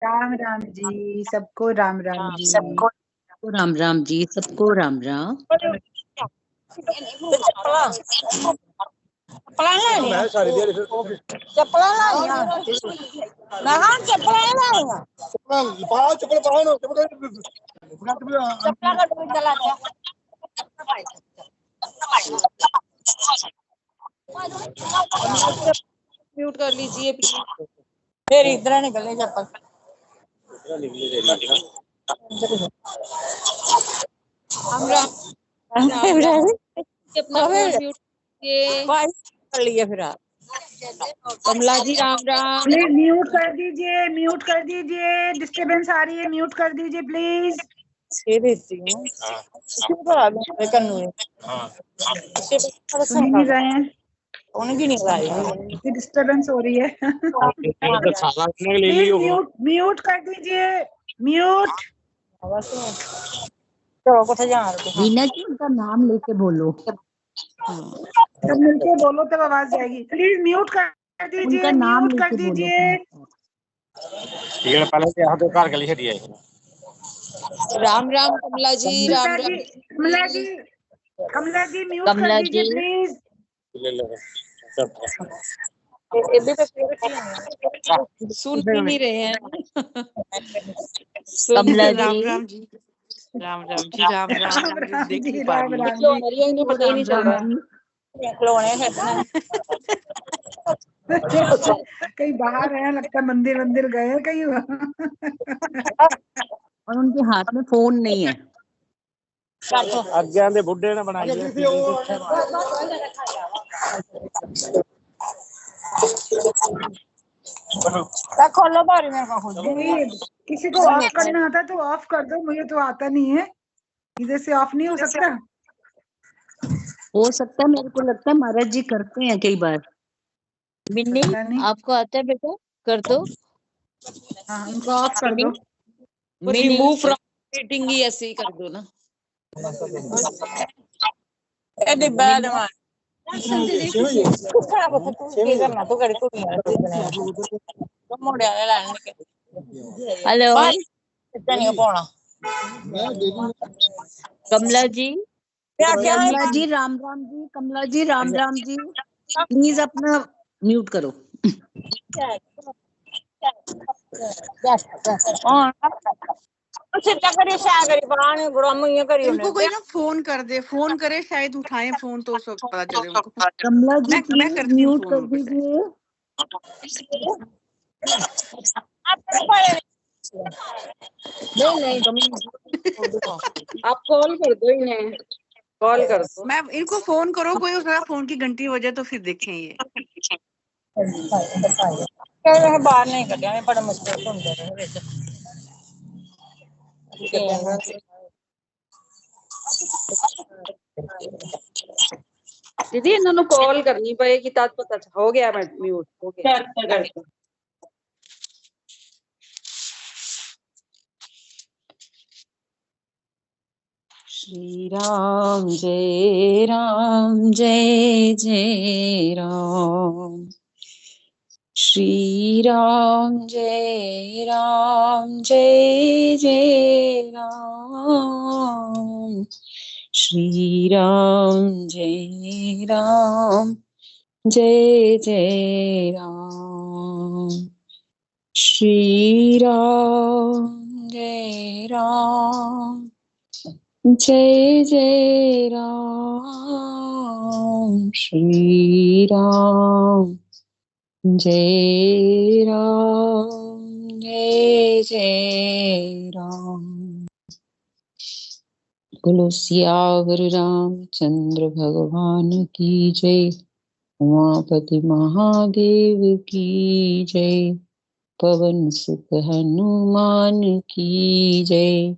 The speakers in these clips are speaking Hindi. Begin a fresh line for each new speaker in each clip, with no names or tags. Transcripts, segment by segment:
राम राम जी, सबको राम राम जी।
सबको राम राम जी, सबको राम राम।
म्यूट कर लीजिए प्लीज।
फिर इधर निकले चप्पल
राम राम अपना फोन म्यूट कीजिए।
कर लिए फिर
कमला जी राम राम।
प्लीज म्यूट कर दीजिए, म्यूट कर दीजिए, डिस्टरबेंस आ रही है, म्यूट कर दीजिए प्लीज।
ये देती हूँ क्यों करा दूँ कन्नू
सुन ही नहीं रहे हैं,
उनकी नहीं लाई
डिस्टरबेंस हो रही है। प्लीज म्यूट म्यूट कर दीजिए, म्यूट।
चलो कोठे जा रहे
वीना जी, उनका नाम लेके बोलो।
सब मिलके बोलो तब आवाज जाएगी। प्लीज म्यूट कर दीजिए,
उनका नाम
म्यूट कर
लेके बोलो।
दीजिए।
पहले यहाँ तो कार गली छड़ी है।
राम राम कमला जी, राम
कमला
राम।
जी, कमला जी, कमला जी म्यूट कर
कमला
दीजिए
जी।
प्लीज।
सुन ही नहीं रहे हैं।
कमला जी।
राम राम जी, राम राम जी, राम राम
राम
जी,
राम
देख
जी,
नहीं पा
राम
रही
राम
हूँ।
जी।
इन्हें पता ही नहीं चल रहा।
कहीं बाहर है, लगता है मंदिर मंदिर गए हैं कहीं।
और उनके हाथ में फोन नहीं है।
अज्ञान दे बुड्ढे ने बनाई है।
खोलो बारी मेरे को खुद
किसी को ऑफ करना आता तो ऑफ कर दो, मुझे तो आता नहीं है। इधर से ऑफ नहीं हो सकता?
हो सकता है, मेरे को लगता है महाराज जी करते हैं कई बार।
पता नहीं।
आपको आता है बेटा? कर दो।
हाँ, उनको ऑफ कर दो।
रिमूव फ्रॉम मीटिंग ही ऐसे ही कर दो ना।
हेलो कमला जी, कमला जी राम राम जी, कमला जी राम राम जी, प्लीज अपना म्यूट करो।
इनको कोई ना फोन कर दे, फोन करे, शायद उठाएं फोन तो सब पता चले उनको।
कमला जी
मैं
प्लीज
करती हूँ
म्यूट
फोन
कर
उनको से।
दीजिए।
आप कॉल कर दो इन्हें, कॉल कर दो।
मैं इनको फोन करो, कोई उसका फोन की घंटी बजे तो फिर देखें ये।
बाहर नहीं कटिया बड़ा मुश्किल सुनते रहे
दीदी इन्होंने कॉल करनी पड़ेगी तब पता हो गया। मैं म्यूट हो गया।
श्री राम जय राम, जय जय राम। श्री राम जय राम, जय जय राम। श्री राम जय राम, जय जय राम। श्री राम जय राम, जय जय राम। श्री राम जय राम, जय जय राम। बोलो सियावर रामचंद्र भगवान की जय। उमापति महादेव की जय। पवन सुत हनुमान की जय।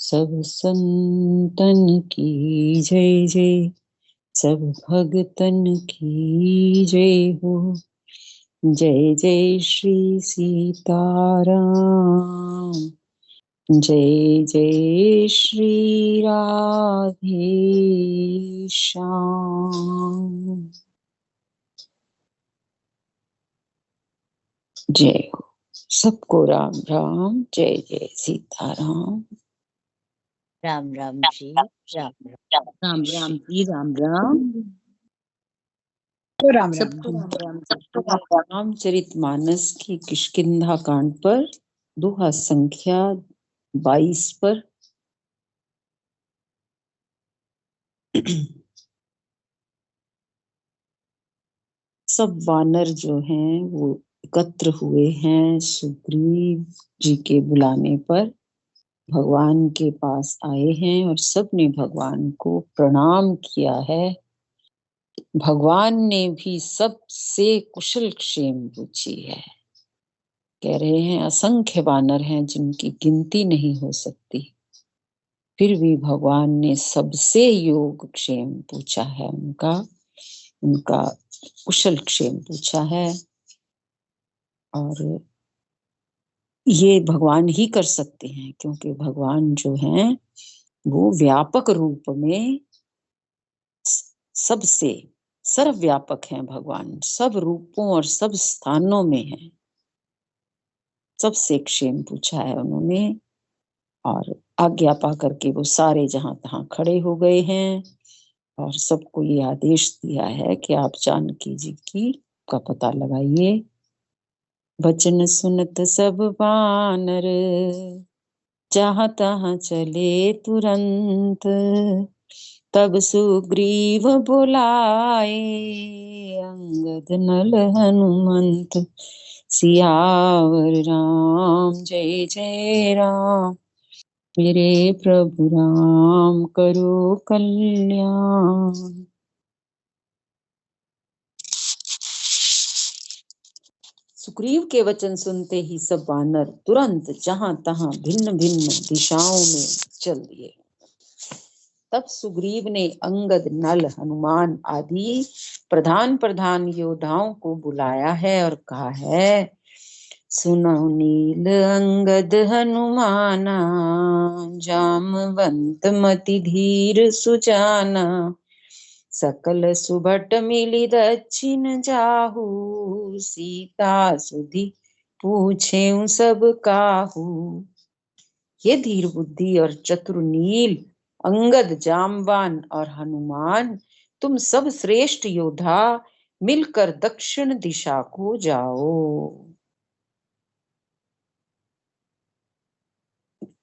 सब संतन की जय जय, सब भगतन की जय हो। जय जय श्री सीताराम, जय जय श्री राधे श्याम। जय हो। सबको राम राम, जय जय सीताराम।
राम राम जी, राम राम
राम राम जी, राम राम।
तो राम राम
सबको राम राम। रामचरितमानस की किष्किंधा कांड पर दोहा संख्या 22 पर सब वानर जो हैं वो एकत्र हुए हैं सुग्रीव जी के बुलाने पर, भगवान के पास आए हैं और सबने भगवान को प्रणाम किया है। भगवान ने भी सबसे कुशल क्षेम पूछी है। कह रहे हैं असंख्य वानर हैं जिनकी गिनती नहीं हो सकती, फिर भी भगवान ने सबसे योग क्षेम पूछा है, उनका कुशल क्षेम पूछा है। और ये भगवान ही कर सकते हैं, क्योंकि भगवान जो हैं वो व्यापक रूप में सबसे सर्वव्यापक हैं। भगवान सब रूपों और सब स्थानों में हैं। सबसे क्षेम पूछा है उन्होंने और आज्ञा पा करके वो सारे जहां तहां खड़े हो गए हैं और सबको ये आदेश दिया है कि आप जानकी जी की का पता लगाइए। वचन सुनत सब वानर जहाँ तहाँ चले तुरंत, तब सुग्रीव बुलाए अंगद नल हनुमंत, सियावर राम जय जय राम। मेरे प्रभु राम करो कल्याण। सुग्रीव के वचन सुनते ही सब वानर तुरंत जहां तहां भिन्न भिन्न दिशाओं में चल दिए। तब सुग्रीव ने अंगद नल हनुमान आदि प्रधान प्रधान योद्धाओं को बुलाया है और कहा है, सुनो नील अंगद हनुमाना, जामवंत मति धीर सुजाना, सकल सुभट मिली दक्षिण जाहू, सीता सुधि पूछे सब काहू। ये धीर बुद्धि और चतुर नील, अंगद, जामवान और हनुमान, तुम सब श्रेष्ठ योद्धा मिलकर दक्षिण दिशा को जाओ।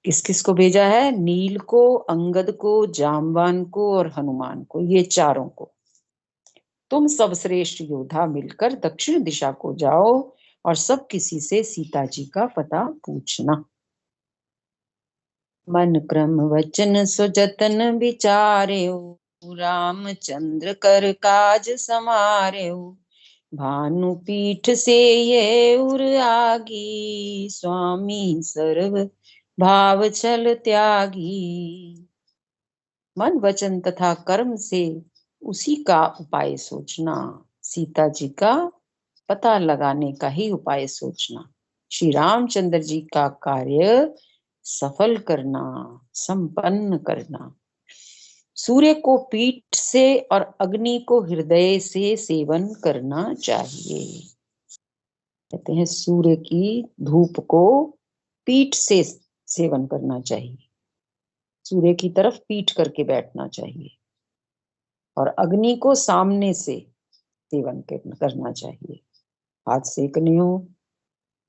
किस किस को भेजा है? नील को, अंगद को, जामवान को और हनुमान को, ये चारों को। तुम सब श्रेष्ठ योद्धा मिलकर दक्षिण दिशा को जाओ और सब किसी से सीता जी का पता पूछना। मन क्रम वचन सुजतन विचार्यो, रामचंद्र कर काज समार्यो, भानु पीठ से ये उर आगी, स्वामी सर्व भाव छल त्यागी। मन वचन तथा कर्म से उसी का उपाय सोचना, सीता जी का पता लगाने का ही उपाय सोचना, श्री रामचंद्र जी का कार्य सफल करना, संपन्न करना। सूर्य को पीठ से और अग्नि को हृदय से सेवन करना चाहिए। कहते हैं सूर्य की धूप को पीठ से सेवन करना चाहिए, सूर्य की तरफ पीठ करके बैठना चाहिए, और अग्नि को सामने से सेवन करना चाहिए। हाथ सेकने हो,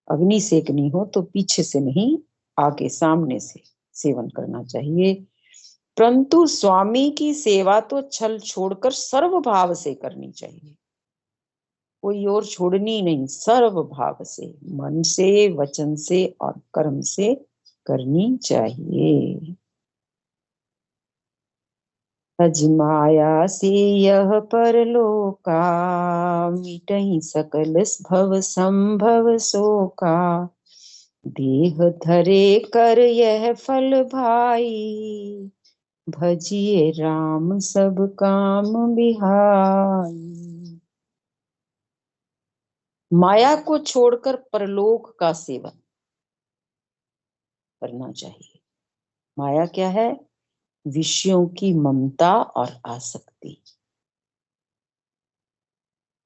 अग्नि सेकनी हो तो पीछे से नहीं, आगे सामने से सेवन करना चाहिए। परंतु स्वामी की सेवा तो छल छोड़कर सर्व भाव से करनी चाहिए, कोई और छोड़नी नहीं, सर्व भाव से, मन से, वचन से और कर्म से करनी चाहिए। अजमाया से यह परलोका, मिटहि सकल भव संभव शोका, देह धरे कर यह फल भाई, भजिए राम सब काम बिहाई। माया को छोड़कर परलोक का सेवन करना चाहिए। माया क्या है? विषयों की ममता और आसक्ति।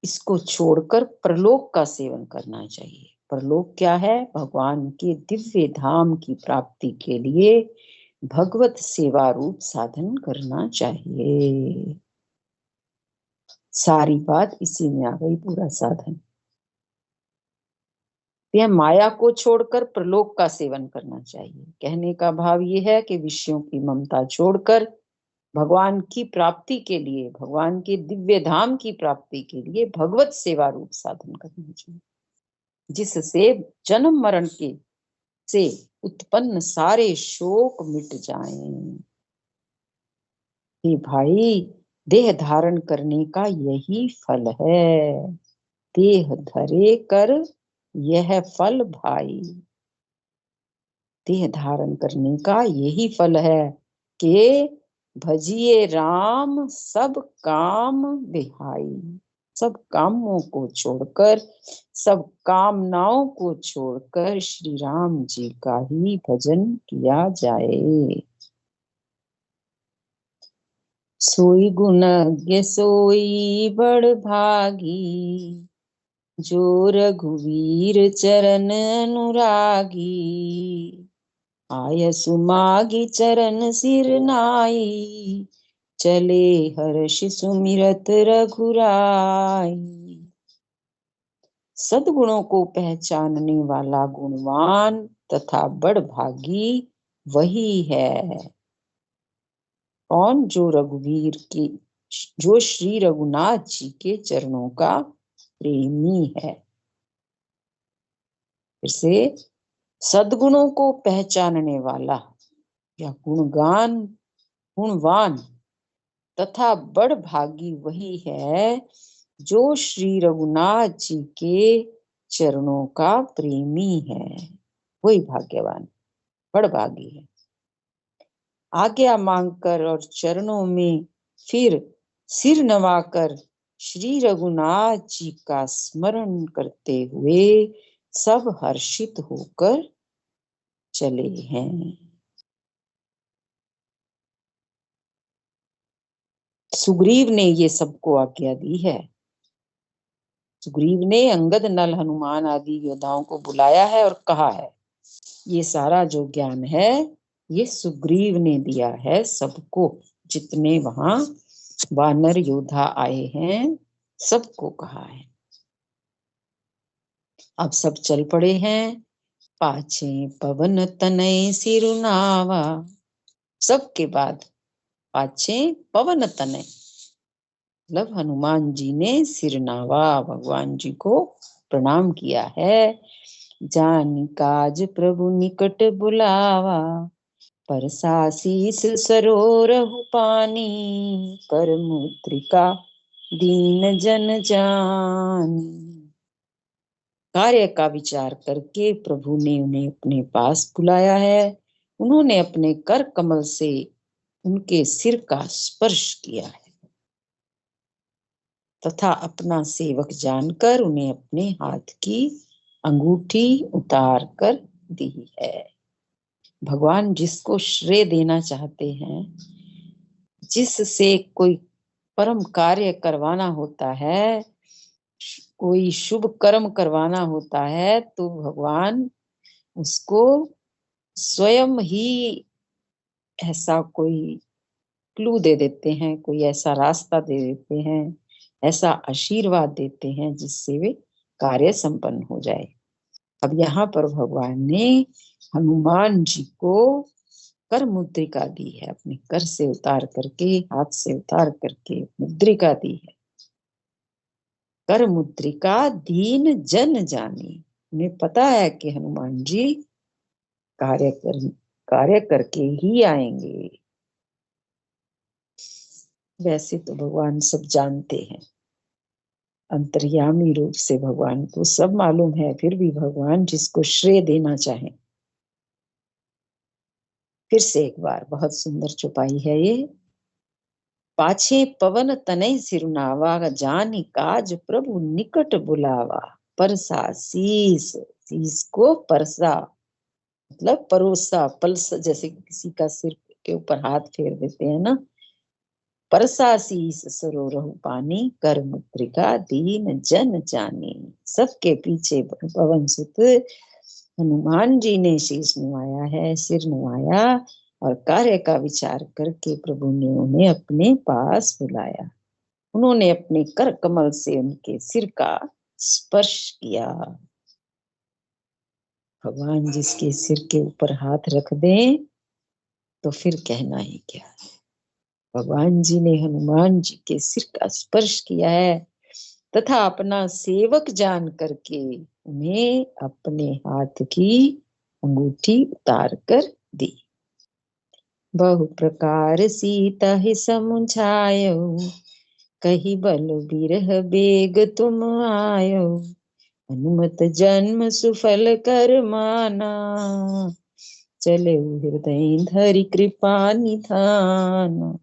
इसको छोड़कर परलोक का सेवन करना चाहिए। परलोक क्या है? भगवान के दिव्य धाम की प्राप्ति के लिए भगवत सेवा रूप साधन करना चाहिए। सारी बात इसी में आ गई, पूरा साधन। यह माया को छोड़कर प्रलोक का सेवन करना चाहिए। कहने का भाव यह है कि विषयों की ममता छोड़कर भगवान की प्राप्ति के लिए, भगवान के दिव्य धाम की प्राप्ति के लिए भगवत सेवा रूप साधन करना चाहिए, जिससे जन्म मरण के से उत्पन्न सारे शोक मिट जाएं। हे भाई, देह धारण करने का यही फल है। देह धरे कर यह फल भाई। देह धारण करने का यही फल है कि भजिए राम सब काम बिहाई। सब कामों को छोड़कर, सब कामनाओं को छोड़कर श्री राम जी का ही भजन किया जाए। सोई गुणज्ञ सोई बड़ भागी, जो रघुवीर चरण अनुरागी। आय सुमागी चरण सिर नाई, चले हर्ष सुमिरत रघुराई। सद्गुणों को पहचानने वाला गुणवान तथा बड़ भागी वही है। कौन? जो रघुवीर की, जो श्री रघुनाथ जी के चरणों का प्रेमी है। फिर से, सद्गुणों को पहचानने वाला या गुणवान तथा बड़ भागी वही है जो श्री रघुनाथ जी के चरणों का प्रेमी है। वही भाग्यवान, बड़ भागी है। आज्ञा मांगकर और चरणों में फिर सिर नवाकर श्री रघुनाथ जी का स्मरण करते हुए सब हर्षित होकर चले हैं। सुग्रीव ने ये सबको आज्ञा दी है। सुग्रीव ने अंगद, नल, हनुमान आदि योद्धाओं को बुलाया है और कहा है, ये सारा जो ज्ञान है ये सुग्रीव ने दिया है सबको। जितने वहां वानर योद्धा आए हैं सबको कहा है। अब सब चल पड़े हैं। पाछे पवन तनय सिरुनावा। सबके बाद पाछे पवन तनय, मतलब हनुमान जी ने सिरनावा, भगवान जी को प्रणाम किया है। जान काज प्रभु निकट बुलावा, परसा शीस सरोरहु पानी, कर मुद्रिका दीन जन जानी। कार्य का विचार करके प्रभु ने उन्हें अपने पास बुलाया है। उन्होंने अपने कर कमल से उनके सिर का स्पर्श किया है तथा अपना सेवक जानकर उन्हें अपने हाथ की अंगूठी उतार कर दी है। भगवान जिसको श्रेय देना चाहते हैं, जिससे कोई परम कार्य करवाना होता है, कोई शुभ कर्म करवाना होता है, तो भगवान उसको स्वयं ही ऐसा कोई क्लू दे देते हैं, कोई ऐसा रास्ता दे देते हैं, ऐसा आशीर्वाद देते हैं जिससे वे कार्य संपन्न हो जाए। अब यहाँ पर भगवान ने हनुमान जी को कर मुद्रिका दी है। अपने कर से उतार करके, हाथ से उतार करके मुद्रिका दी है। कर मुद्रिका दीन जन जानी। उन्हें पता है कि हनुमान जी कार्य करके ही आएंगे। वैसे तो भगवान सब जानते हैं, अंतर्यामी रूप से भगवान को सब मालूम है, फिर भी भगवान जिसको श्रेय देना चाहे। फिर से एक बार, बहुत सुंदर चौपाई है ये। पाछे पवन तनय सिरुनावा, जानि काज प्रभु निकट बुलावा, परसा शीस। शीस को परसा मतलब परोसा, पल्स, जैसे किसी का सिर के ऊपर हाथ फेर देते हैं ना, परसा शीस सरोरहु पानी, कर मुद्रिका दीन जन जानी। सबके पीछे पवन सुत हनुमान जी ने शीश नवाया है, सिर नवाया, और कार्य का विचार करके प्रभु ने उन्हें अपने पास बुलाया। उन्होंने अपने कर कमल से उनके सिर का स्पर्श किया। भगवान जिसके सिर के ऊपर हाथ रख दें तो फिर कहना ही क्या। भगवान जी ने हनुमान जी के सिर का स्पर्श किया है तथा अपना सेवक जान करके उन्हें अपने हाथ की अंगूठी उतार कर दी। बहु प्रकार सीता ही समुझायो, कही बल बिरह बेग तुम आयो। हनुमत जन्म सुफल कर माना, चले हृदय धरि कृपा निधान।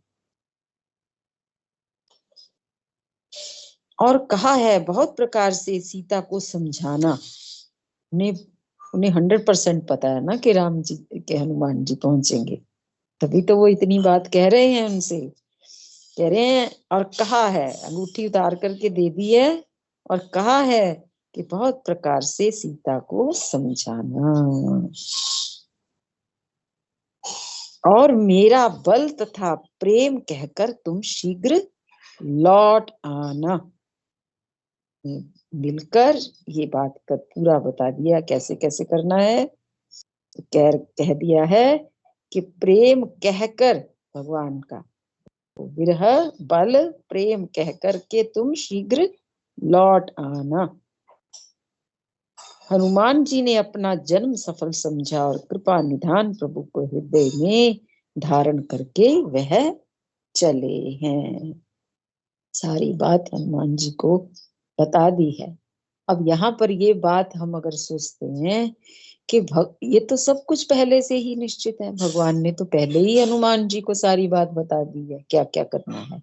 और कहा है बहुत प्रकार से सीता को समझाना। उन्हें 100% पता है ना कि राम जी के हनुमान जी पहुंचेंगे, तभी तो वो इतनी बात कह रहे हैं उनसे। कह रहे हैं और कहा है, अंगूठी उतार करके दे दी है और कहा है कि बहुत प्रकार से सीता को समझाना और मेरा बल तथा प्रेम कहकर तुम शीघ्र लौट आना। मिलकर ये बात का पूरा बता दिया कैसे कैसे करना है। तो कह दिया है कि प्रेम कहकर भगवान का विरह बल प्रेम कहकर के तुम शीघ्र लौट आना। हनुमान जी ने अपना जन्म सफल समझा और कृपा निधान प्रभु को हृदय में धारण करके वह चले हैं। सारी बात हनुमान जी को बता दी है। अब यहाँ पर ये बात हम अगर सोचते हैं कि ये तो सब कुछ पहले से ही निश्चित है, भगवान ने तो पहले ही हनुमान जी को सारी बात बता दी है क्या क्या करना है,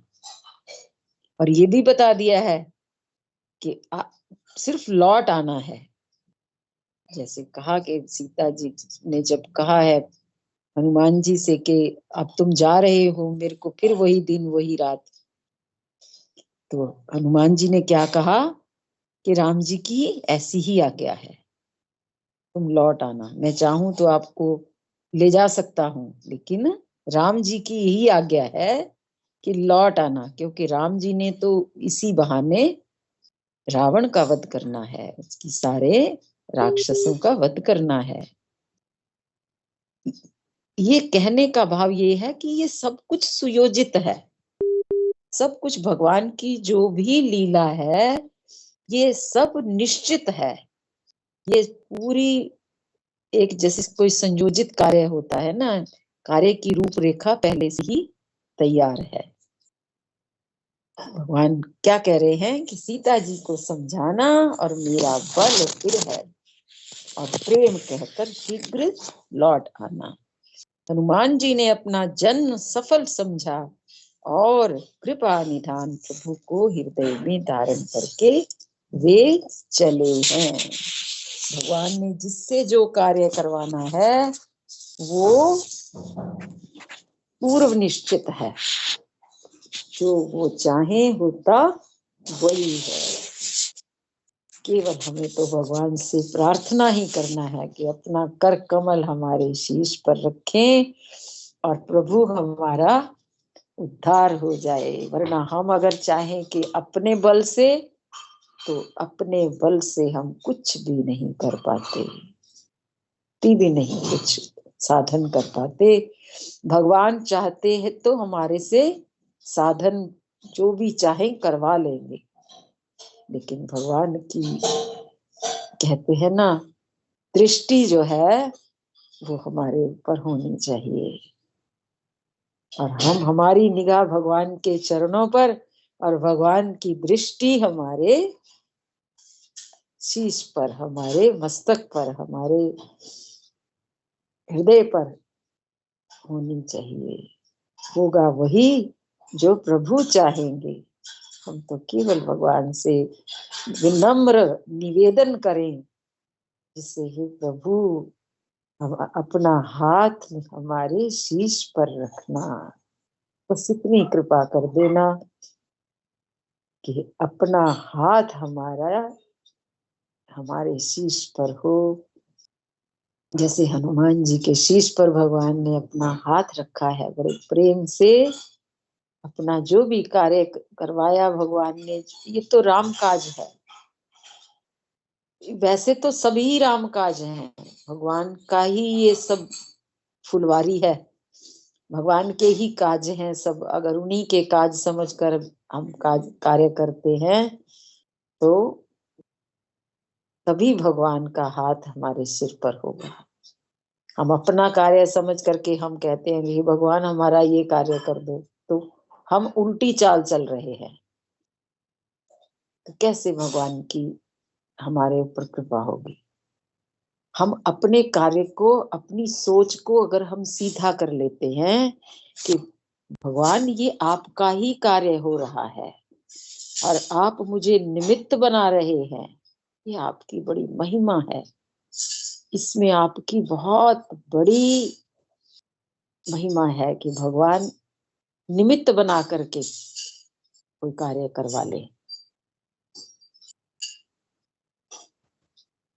और ये भी बता दिया है कि सिर्फ लौट आना है। जैसे कहा कि सीता जी ने जब कहा है हनुमान जी से कि अब तुम जा रहे हो, मेरे को फिर वही दिन वही रात, तो हनुमान जी ने क्या कहा कि राम जी की ऐसी ही आज्ञा है, तुम लौट आना। मैं चाहूं तो आपको ले जा सकता हूं, लेकिन राम जी की यही आज्ञा है कि लौट आना, क्योंकि राम जी ने तो इसी बहाने रावण का वध करना है, उसकी सारे राक्षसों का वध करना है। ये कहने का भाव ये है कि ये सब कुछ सुयोजित है, सब कुछ भगवान की जो भी लीला है ये सब निश्चित है। ये पूरी एक जैसे कोई संयोजित कार्य होता है ना, कार्य की रूपरेखा पहले से ही तैयार है। भगवान क्या कह रहे हैं कि सीता जी को समझाना और मेरा बल फिर है और प्रेम कहकर शीघ्र लौट आना। हनुमान जी ने अपना जन्म सफल समझा और कृपा निधान प्रभु को हृदय में धारण करके वे चले हैं। भगवान ने जिससे जो कार्य करवाना है वो पूर्व निश्चित है, जो वो चाहे होता वही है। केवल हमें तो भगवान से प्रार्थना ही करना है कि अपना कर कमल हमारे शीश पर रखें और प्रभु हमारा उद्धार हो जाए। वरना हम अगर चाहें कि अपने बल से, तो अपने बल से हम कुछ भी नहीं कर पाते, भी नहीं कुछ साधन कर पाते। भगवान चाहते हैं तो हमारे से साधन जो भी चाहे करवा लेंगे, लेकिन भगवान की कहते हैं ना दृष्टि जो है वो हमारे ऊपर होनी चाहिए, और हम हमारी निगाह भगवान के चरणों पर और भगवान की दृष्टि हमारे शीश पर, हमारे मस्तक पर, हमारे हृदय पर होनी चाहिए। होगा वही जो प्रभु चाहेंगे। हम तो केवल भगवान से विनम्र निवेदन करें जिससे हे प्रभु हम अपना हाथ हमारे शीश पर रखना, बस इतनी कृपा कर देना कि अपना हाथ हमारे शीश पर हो, जैसे हनुमान जी के शीश पर भगवान ने अपना हाथ रखा है, बड़े प्रेम से अपना जो भी कार्य करवाया भगवान ने। ये तो राम काज है, वैसे तो सभी राम काज हैं, भगवान का ही ये सब फुलवारी है, भगवान के ही काज हैं सब। अगर उन्हीं के काज समझकर हम कार्य करते हैं तो तभी भगवान का हाथ हमारे सिर पर होगा। हम अपना कार्य समझ करके हम कहते हैं कि भगवान हमारा ये कार्य कर दो, तो हम उल्टी चाल चल रहे हैं, तो कैसे भगवान की हमारे ऊपर कृपा होगी। हम अपने कार्य को, अपनी सोच को अगर हम सीधा कर लेते हैं कि भगवान ये आपका ही कार्य हो रहा है और आप मुझे निमित्त बना रहे हैं, ये आपकी बड़ी महिमा है, इसमें आपकी बहुत बड़ी महिमा है कि भगवान निमित्त बना करके कोई कार्य करवा ले।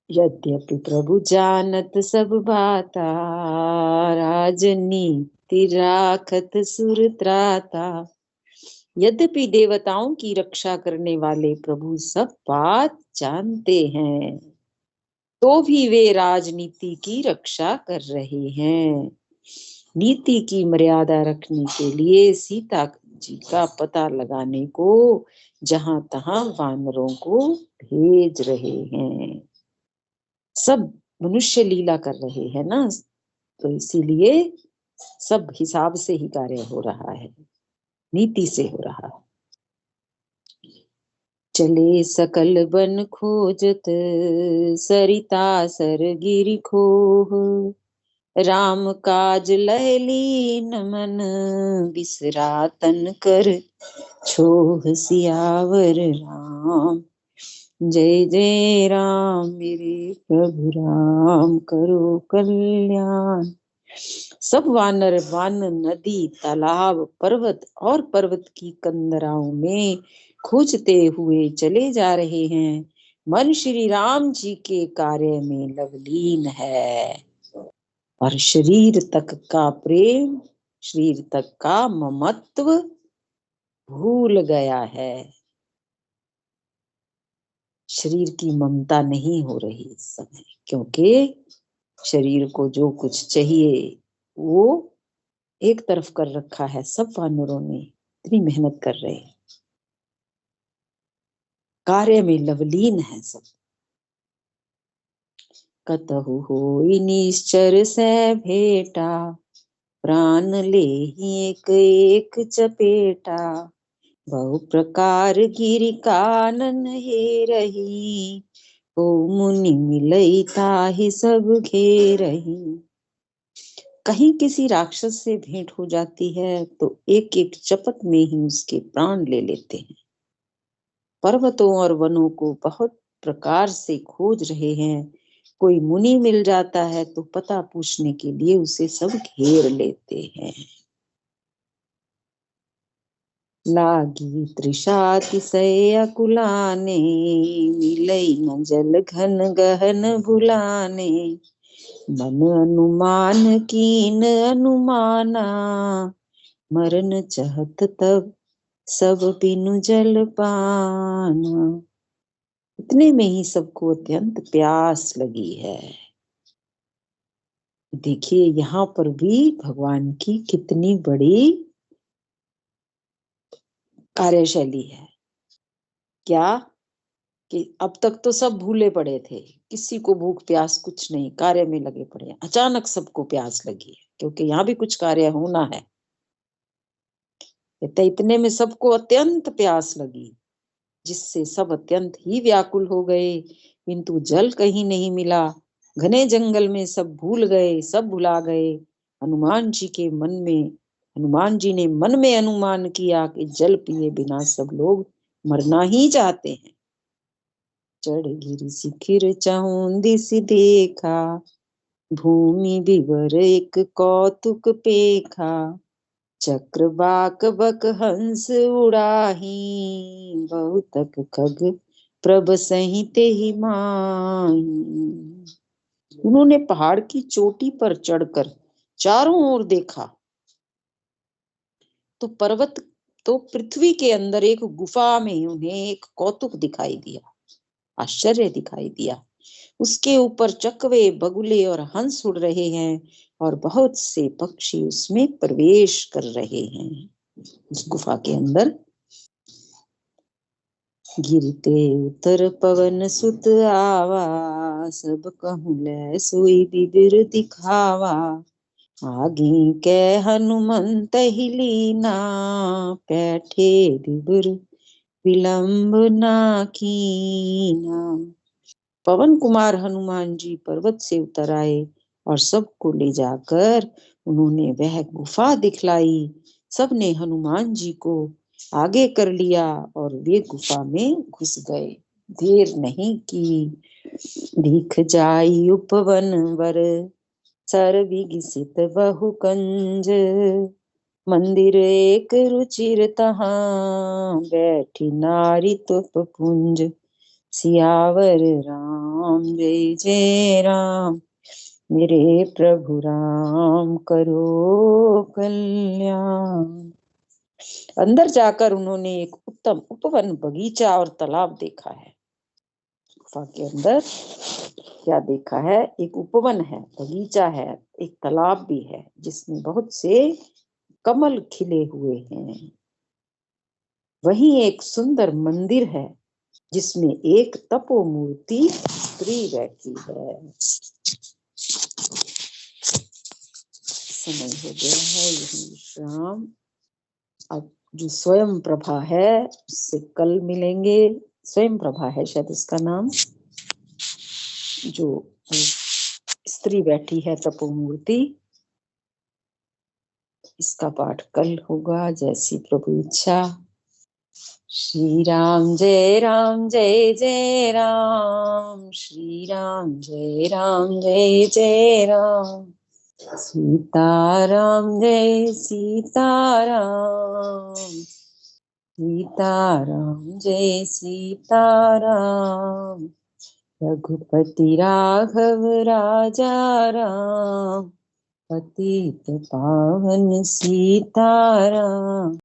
यद्यपि प्रभु जानत सब बाता, राजनीति राखत सुर त्राता। यद्यपि देवताओं की रक्षा करने वाले प्रभु सब बात जानते हैं, तो भी वे राजनीति की रक्षा कर रहे हैं। नीति की मर्यादा रखने के लिए सीता जी का पता लगाने को जहां तहां वानरों को भेज रहे हैं। सब मनुष्य लीला कर रहे हैं ना, तो इसीलिए सब हिसाब से ही कार्य हो रहा है, नीति से हो रहा है। चले सकल बन खोजत, सरिता सर गिरि खोह। राम काज लय लीन मन, बिसरा तन कर छोह। सियावर राम जय जय राम, मेरे प्रभु राम करो कल्याण। सब वानर वन, नदी, तालाब, पर्वत और पर्वत की कंदराओं में खोजते हुए चले जा रहे हैं। मन श्री राम जी के कार्य में लवलीन है और शरीर तक का प्रेम, शरीर तक का ममत्व भूल गया है। शरीर की ममता नहीं हो रही इस समय, क्योंकि शरीर को जो कुछ चाहिए वो एक तरफ कर रखा है। सब वानरों ने इतनी मेहनत कर रहे हैं, कार्य में लवलीन है सब। कतहु होई निश्चर से भेटा, प्राण ले एक एक चपेटा। बहु प्रकार गिरि कानन हे रही, ओ मुनि मिलई ताहि सब घेरही। कहीं किसी राक्षस से भेंट हो जाती है तो एक एक चपत में ही उसके प्राण ले लेते हैं। पर्वतों और वनों को बहुत प्रकार से खोज रहे हैं, कोई मुनि मिल जाता है तो पता पूछने के लिए उसे सब घेर लेते हैं। लागी तृषा तिसय अकुलाने, मिलई न जल घन गहन भुलाने। मन अनुमान कीन अनुमाना, मरन चहत तब सब बिनु जल पाना। इतने में ही सबको अत्यंत प्यास लगी है। देखिए यहाँ पर भी भगवान की कितनी बड़ी कार्यशैली है। क्या कि अब तक तो सब भूले पड़े थे, किसी को भूख प्यास कुछ नहीं, कार्य में लगे पड़े। अचानक सबको प्यास लगी है, क्योंकि यहाँ भी कुछ कार्य होना है। तो इतने में सबको अत्यंत प्यास लगी, जिससे सब अत्यंत ही व्याकुल हो गए, किंतु जल कहीं नहीं मिला। घने जंगल में सब भूल गए, सब भुला गए। हनुमान जी ने मन में अनुमान किया कि जल पिए बिना सब लोग मरना ही चाहते हैं। चढ़ गिरि शिखिर चहुंदिस देखा, भूमि विवर एक कौतुक पेखा। चक्रबाक बक हंस उड़ाही, बहुतक खग प्रभ सहित ही माही। उन्होंने पहाड़ की चोटी पर चढ़कर चारों ओर देखा तो पृथ्वी के अंदर एक गुफा में उन्हें एक कौतुक दिखाई दिया, आश्चर्य दिखाई दिया। उसके ऊपर चकवे, बगुले और हंस उड़ रहे हैं और बहुत से पक्षी उसमें प्रवेश कर रहे हैं। उस गुफा के अंदर गिरते उतर पवन सुत आवा, सब कहूँ ले सोई बिबिर दिखावा। आगे के हनुमंत ही लीना, बैठे बिबिर विलंब ना कीना। पवन कुमार हनुमान जी पर्वत से उतर आए और सबको ले जाकर उन्होंने वह गुफा दिखलाई। सबने हनुमान जी को आगे कर लिया और वे गुफा में घुस गए। देर नहीं की, दिख जाई उपवन वर, सर विगिसित बहु कंज। मंदिर एक रुचिर तहाँ, बैठी नारी तुप पुंज। सियावर राम जय जय राम, मेरे प्रभु राम करो कल्याण। अंदर जाकर उन्होंने एक उत्तम उपवन, बगीचा और तालाब देखा है। गुफा के अंदर क्या देखा है? एक उपवन है, बगीचा है, एक तालाब भी है जिसमें बहुत से कमल खिले हुए हैं। वहीं एक सुंदर मंदिर है जिसमें एक तपोमूर्ति स्त्री बैठी है। समय हो गया है, यही विश्राम। अब जो स्वयं प्रभा है उससे कल मिलेंगे। स्वयं प्रभा है शायद उसका नाम, जो स्त्री बैठी है तपोमूर्ति। इसका पाठ कल होगा, जैसी प्रभु इच्छा। श्री राम जय जय राम, श्री राम जय जय राम। सीताराम जय सीताराम, सीताराम जय सीताराम। रघुपति राघव राजा राम, पतित पावन सीताराम।